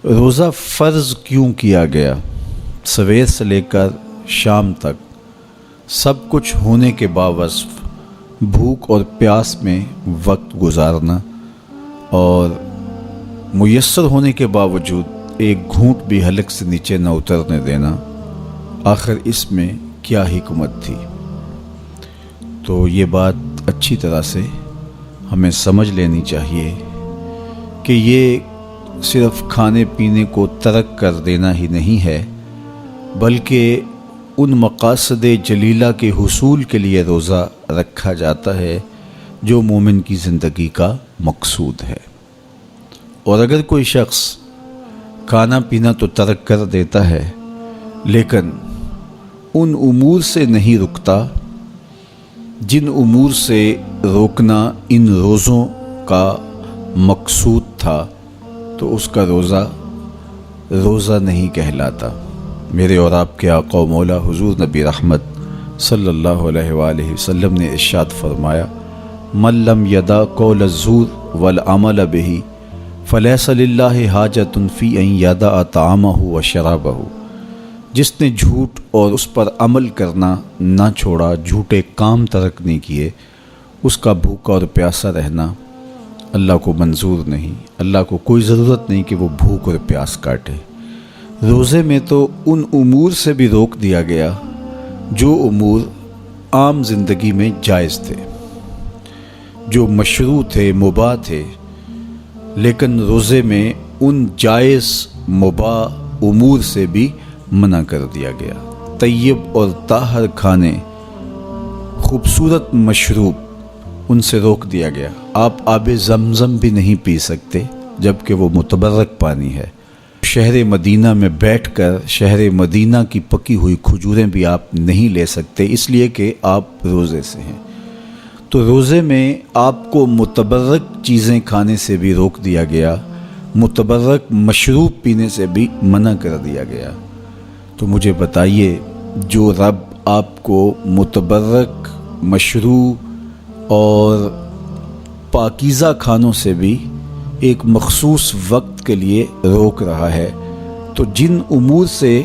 روزہ فرض کیوں کیا گیا؟ سویر سے لے کر شام تک سب کچھ ہونے کے باوصف بھوک اور پیاس میں وقت گزارنا اور میسر ہونے کے باوجود ایک گھونٹ بھی حلق سے نیچے نہ اترنے دینا، آخر اس میں کیا حکمت تھی؟ تو یہ بات اچھی طرح سے ہمیں سمجھ لینی چاہیے کہ یہ صرف کھانے پینے کو ترک کر دینا ہی نہیں ہے، بلکہ ان مقاصد جلیلہ کے حصول کے لیے روزہ رکھا جاتا ہے جو مومن کی زندگی کا مقصود ہے۔ اور اگر کوئی شخص کھانا پینا تو ترک کر دیتا ہے لیکن ان امور سے نہیں رکتا جن امور سے روکنا ان روزوں کا مقصود تھا، تو اس کا روزہ نہیں کہلاتا۔ میرے اور آپ کے آقا و مولا حضور نبی رحمت صلی اللہ علیہ وآلہ وسلم نے ارشاد فرمایا، من لم یدع قول الزور والعمل بہ فلیس للہ حاجۃ فی ان یدع طعامہ وشرابہ۔ جس نے جھوٹ اور اس پر عمل کرنا نہ چھوڑا، جھوٹے کام ترک نہیں کیے، اس کا بھوکا اور پیاسا رہنا اللہ کو منظور نہیں۔ اللہ کو کوئی ضرورت نہیں کہ وہ بھوک اور پیاس کاٹے۔ روزے میں تو ان امور سے بھی روک دیا گیا جو امور عام زندگی میں جائز تھے، جو مشروع تھے، مباح تھے، لیکن روزے میں ان جائز مباح امور سے بھی منع کر دیا گیا۔ طیب اور طاہر کھانے، خوبصورت مشروب، ان سے روک دیا گیا۔ آپ آب زمزم بھی نہیں پی سکتے جبکہ وہ متبرک پانی ہے۔ شہر مدینہ میں بیٹھ کر شہر مدینہ کی پکی ہوئی کھجوریں بھی آپ نہیں لے سکتے، اس لیے کہ آپ روزے سے ہیں۔ تو روزے میں آپ کو متبرک چیزیں کھانے سے بھی روک دیا گیا، متبرک مشروب پینے سے بھی منع کر دیا گیا۔ تو مجھے بتائیے، جو رب آپ کو متبرک مشروب اور پاکیزہ کھانوں سے بھی ایک مخصوص وقت کے لیے روک رہا ہے، تو جن امور سے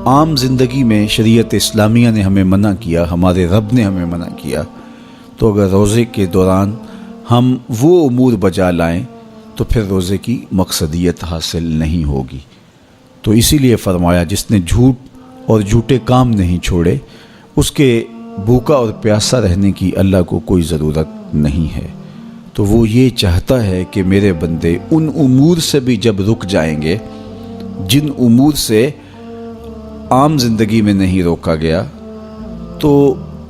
عام زندگی میں شریعت اسلامیہ نے ہمیں منع کیا، ہمارے رب نے ہمیں منع کیا، تو اگر روزے کے دوران ہم وہ امور بجا لائیں تو پھر روزے کی مقصدیت حاصل نہیں ہوگی۔ تو اسی لیے فرمایا، جس نے جھوٹ اور جھوٹے کام نہیں چھوڑے، اس کے بھوکا اور پیاسا رہنے کی اللہ کو کوئی ضرورت نہیں ہے۔ تو وہ یہ چاہتا ہے کہ میرے بندے ان امور سے بھی جب رک جائیں گے جن امور سے عام زندگی میں نہیں روکا گیا، تو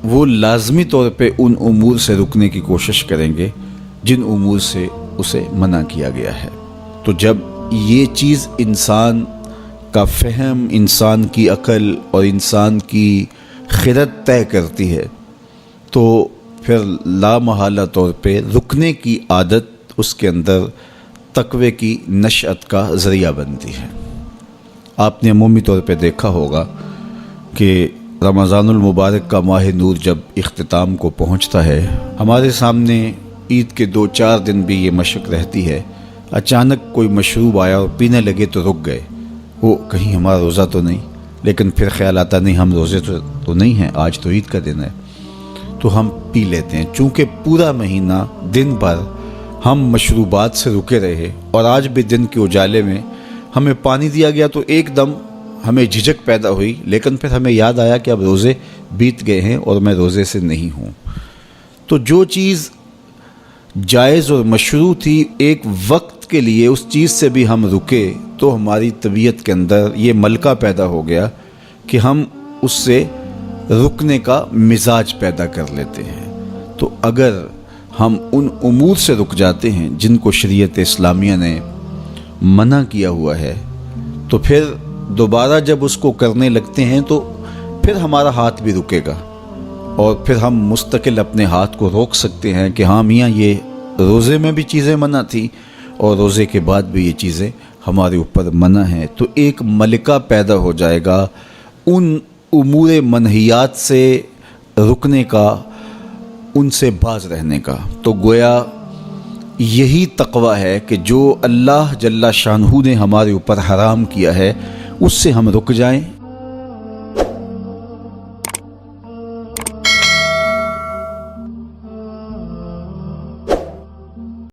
وہ لازمی طور پہ ان امور سے رکنے کی کوشش کریں گے جن امور سے اسے منع کیا گیا ہے۔ تو جب یہ چیز انسان کا فہم، انسان کی عقل اور انسان کی خرد طے کرتی ہے، تو پھر لا محالہ طور پہ رکنے کی عادت اس کے اندر تقوی کی نشأت کا ذریعہ بنتی ہے۔ آپ نے عمومی طور پہ دیکھا ہوگا کہ رمضان المبارک کا ماہ نور جب اختتام کو پہنچتا ہے، ہمارے سامنے عید کے 2-4 دن بھی یہ مشق رہتی ہے، اچانک کوئی مشروب آیا اور پینے لگے تو رک گئے، وہ کہیں ہمارا روزہ تو نہیں، لیکن پھر خیال آتا نہیں ہم روزے تو نہیں ہیں، آج تو عید کا دن ہے، تو ہم پی لیتے ہیں۔ چونکہ پورا مہینہ دن بھر ہم مشروبات سے رکے رہے اور آج بھی دن کے اجالے میں ہمیں پانی دیا گیا تو ایک دم ہمیں جھجک پیدا ہوئی، لیکن پھر ہمیں یاد آیا کہ اب روزے بیت گئے ہیں اور میں روزے سے نہیں ہوں۔ تو جو چیز جائز اور مشروع تھی، ایک وقت کے لیے اس چیز سے بھی ہم رکے تو ہماری طبیعت کے اندر یہ ملکہ پیدا ہو گیا کہ ہم اس سے رکنے کا مزاج پیدا کر لیتے ہیں۔ تو اگر ہم ان امور سے رک جاتے ہیں جن کو شریعت اسلامیہ نے منع کیا ہوا ہے، تو پھر دوبارہ جب اس کو کرنے لگتے ہیں تو پھر ہمارا ہاتھ بھی رکے گا اور پھر ہم مستقل اپنے ہاتھ کو روک سکتے ہیں کہ ہاں میاں، یہ روزے میں بھی چیزیں منع تھی اور روزے کے بعد بھی یہ چیزیں ہمارے اوپر منع ہیں۔ تو ایک ملکہ پیدا ہو جائے گا ان امور منہیات سے رکنے کا، ان سے باز رہنے کا۔ تو گویا یہی تقوی ہے کہ جو اللہ جل شانہ نے ہمارے اوپر حرام کیا ہے اس سے ہم رک جائیں